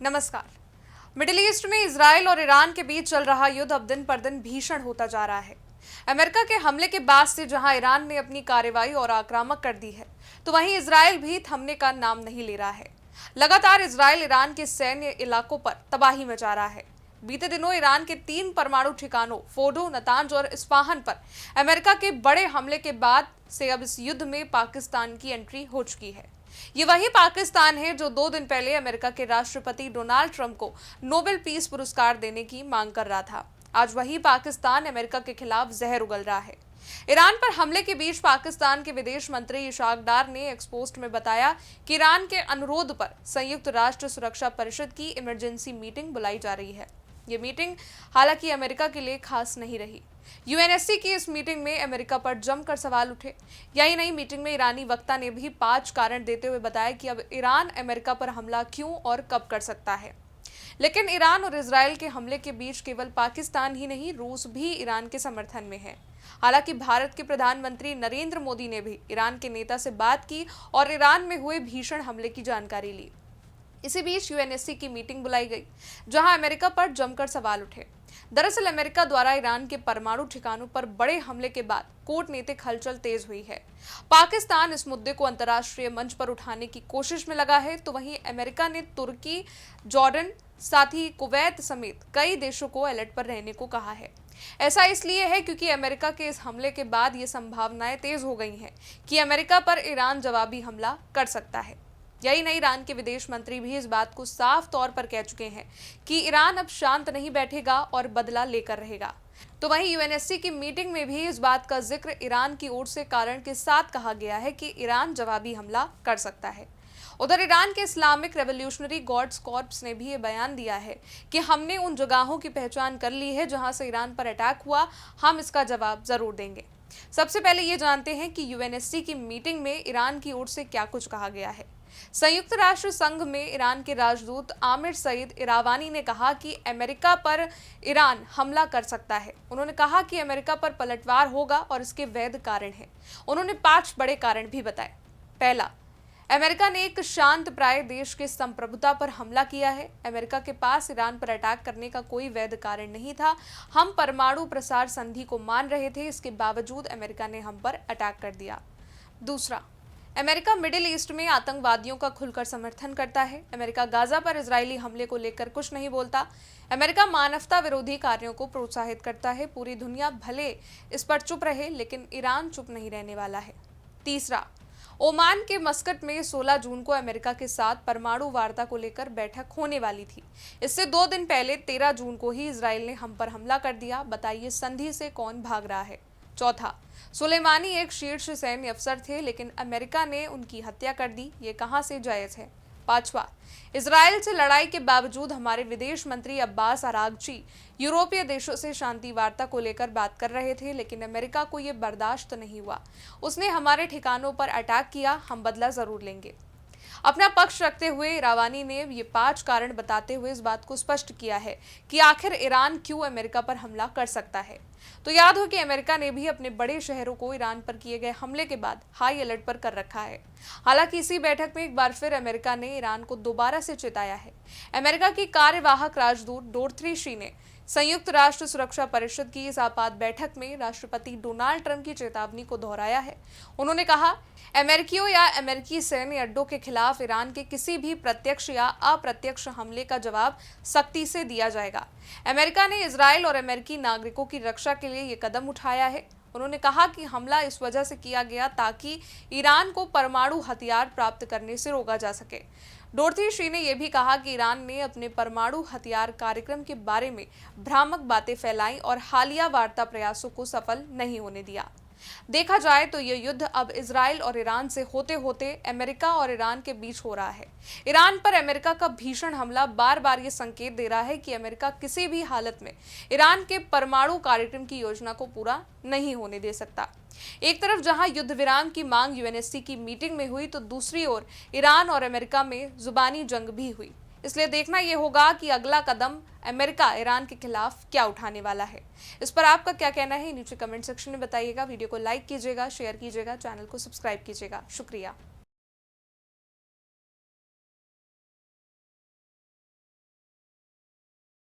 नमस्कार। Middle east में Israel और ईरान के बीच चल रहा युद्ध अब दिन पर दिन भीषण होता जा रहा है। अमेरिका के हमले के बाद से जहां ईरान ने अपनी कार्रवाई और आक्रामक कर दी है, तो वहीं इजराइल भी थमने का नाम नहीं ले रहा है। लगातार इजराइल ईरान के सैन्य इलाकों पर तबाही मचा रहा है। बीते दिनों ईरान के 3 परमाणु ठिकानों फोर्डो, नतांज और इस्फहान पर अमेरिका के बड़े हमले के बाद से अब इस युद्ध में पाकिस्तान की एंट्री हो चुकी है। ये वही पाकिस्तान है जो 2 दिन पहले अमेरिका के राष्ट्रपति डोनाल्ड ट्रंप को नोबेल पीस पुरस्कार देने की मांग कर रहा था। आज वही पाकिस्तान अमेरिका के खिलाफ जहर उगल रहा है। ईरान पर हमले के बीच पाकिस्तान के विदेश मंत्री इशाक डार ने एक पोस्ट में बताया कि ईरान के अनुरोध पर संयुक्त राष्ट्र सुरक्षा परिषद की इमरजेंसी मीटिंग बुलाई जा रही है। ये मीटिंग हालांकि अमेरिका के लिए खास नहीं रही। यूएनएससी की इस मीटिंग में अमेरिका पर जमकर सवाल उठे। यही नहीं, मीटिंग में ईरानी वक्ता ने भी 5 कारण देते हुए बताया कि अब ईरान अमेरिका पर हमला क्यों और कब कर सकता है। लेकिन ईरान और इजराइल के हमले के बीच केवल पाकिस्तान ही नहीं, रूस भी ईरान के समर्थन में है। हालांकि भारत के प्रधानमंत्री नरेंद्र मोदी ने भी ईरान के नेता से बात की और ईरान में हुए भीषण हमले की जानकारी ली। इसी बीच यूएनएससी की मीटिंग बुलाई गई, जहां अमेरिका पर जमकर सवाल उठे। दरअसल अमेरिका द्वारा ईरान के परमाणु ठिकानों पर बड़े हमले के बाद कूटनीतिक हलचल तेज हुई है। पाकिस्तान इस मुद्दे को अंतर्राष्ट्रीय मंच पर उठाने की कोशिश में लगा है, तो वहीं अमेरिका ने तुर्की, जॉर्डन, साथ ही कुवैत समेत कई देशों को अलर्ट पर रहने को कहा है। ऐसा इसलिए है क्योंकि अमेरिका के इस हमले के बाद ये संभावनाएं तेज हो गई हैं कि अमेरिका पर ईरान जवाबी हमला कर सकता है। यही नहीं, ईरान के विदेश मंत्री भी इस बात को साफ तौर पर कह चुके हैं कि ईरान अब शांत नहीं बैठेगा और बदला लेकर रहेगा। तो वहीं यूएनएससी की मीटिंग में भी इस बात का जिक्र ईरान की ओर से कारण के साथ कहा गया है कि ईरान जवाबी हमला कर सकता है। उधर ईरान के इस्लामिक रेवोल्यूशनरी गार्ड्स कॉर्प्स ने भी ये बयान दिया है कि हमने उन जगहों की पहचान कर ली है जहां से ईरान पर अटैक हुआ, हम इसका जवाब जरूर देंगे। सबसे पहले ये जानते हैं कि यूएनएससी की मीटिंग में ईरान की ओर से क्या कुछ कहा गया है। संयुक्त राष्ट्र संघ में ईरान के राजदूत आमिर सईद इरावानी ने कहा कि अमेरिका पर ईरान हमला कर सकता है। उन्होंने कहा कि अमेरिका पर पलटवार होगा और इसके वैध कारण हैं। उन्होंने 5 बड़े कारण भी बताए। पहला, अमेरिका ने एक शांत प्राय देश के संप्रभुता पर हमला किया है। अमेरिका के पास ईरान पर अटैक करने का कोई वैध कारण नहीं था। हम परमाणु प्रसार संधि को मान रहे थे, इसके बावजूद अमेरिका ने हम पर अटैक कर दिया। दूसरा, अमेरिका मिडिल ईस्ट में आतंकवादियों का खुलकर समर्थन करता है। अमेरिका गाजा पर इजरायली हमले को लेकर कुछ नहीं बोलता। अमेरिका मानवता विरोधी कार्यों को प्रोत्साहित करता है। पूरी दुनिया भले इस पर चुप रहे, लेकिन ईरान चुप नहीं रहने वाला है। तीसरा, ओमान के मस्कट में 16 जून को अमेरिका के साथ परमाणु वार्ता को लेकर बैठक होने वाली थी। इससे 2 दिन पहले 13 जून को ही इजराइल ने हम पर हमला कर दिया। बताइए, संधि से कौन भाग रहा है। चौथा, सुलेमानी एक शीर्ष सैन्य अफसर थे, लेकिन अमेरिका ने उनकी हत्या कर दी। ये कहां से जायज है। पांचवा, इजराइल से लड़ाई के बावजूद हमारे विदेश मंत्री अब्बास अरागची यूरोपीय देशों से शांति वार्ता को लेकर बात कर रहे थे, लेकिन अमेरिका को यह बर्दाश्त नहीं हुआ। उसने हमारे ठिकानों पर अटैक किया, हम बदला जरूर लेंगे। अपना पक्ष रखते हुए इरावानी ने ये 5 कारण बताते हुए इस बात को स्पष्ट किया है कि आखिर ईरान क्यों अमेरिका पर हमला कर सकता है। तो याद हो कि अमेरिका ने भी अपने बड़े शहरों को ईरान पर किए गए हमले के बाद हाई अलर्ट पर कर रखा है। हालांकि इसी बैठक में एक बार फिर अमेरिका ने ईरान को दोबारा से चेताया है। अमेरिका की कार्यवाहक राजदूत डोरथी शी ने संयुक्त राष्ट्र सुरक्षा परिषद की इस आपात बैठक में राष्ट्रपति डोनाल्ड ट्रंप की चेतावनी को दोहराया है। उन्होंने कहा, अमेरिकियों या अमेरिकी सैन्य अड्डों के खिलाफ ईरान के किसी भी प्रत्यक्ष या अप्रत्यक्ष हमले का जवाब सख्ती से दिया जाएगा। अमेरिका ने इजराइल और अमेरिकी नागरिकों की रक्षा के लिए ये कदम उठाया है। उन्होंने कहा कि हमला इस वजह से किया गया ताकि ईरान को परमाणु हथियार प्राप्त करने से रोका जा सके। डोरथी शी ने यह भी कहा कि ईरान ने अपने परमाणु हथियार कार्यक्रम के बारे में भ्रामक बातें फैलाई और हालिया वार्ता प्रयासों को सफल नहीं होने दिया। देखा जाए तो यह युद्ध अब इजराइल और ईरान से होते होते अमेरिका और ईरान के बीच हो रहा है। ईरान पर अमेरिका का भीषण हमला बार बार ये संकेत दे रहा है कि अमेरिका किसी भी हालत में ईरान के परमाणु कार्यक्रम की योजना को पूरा नहीं होने दे सकता। एक तरफ जहां युद्ध विराम की मांग यूएनएससी की मीटिंग में हुई, तो दूसरी ओर ईरान और अमेरिका में जुबानी जंग भी हुई। इसलिए देखना यह होगा कि अगला कदम अमेरिका ईरान के खिलाफ क्या उठाने वाला है। इस पर आपका क्या कहना है, नीचे कमेंट सेक्शन में बताइएगा। वीडियो को लाइक कीजिएगा, शेयर कीजिएगा, चैनल को सब्सक्राइब कीजिएगा। शुक्रिया।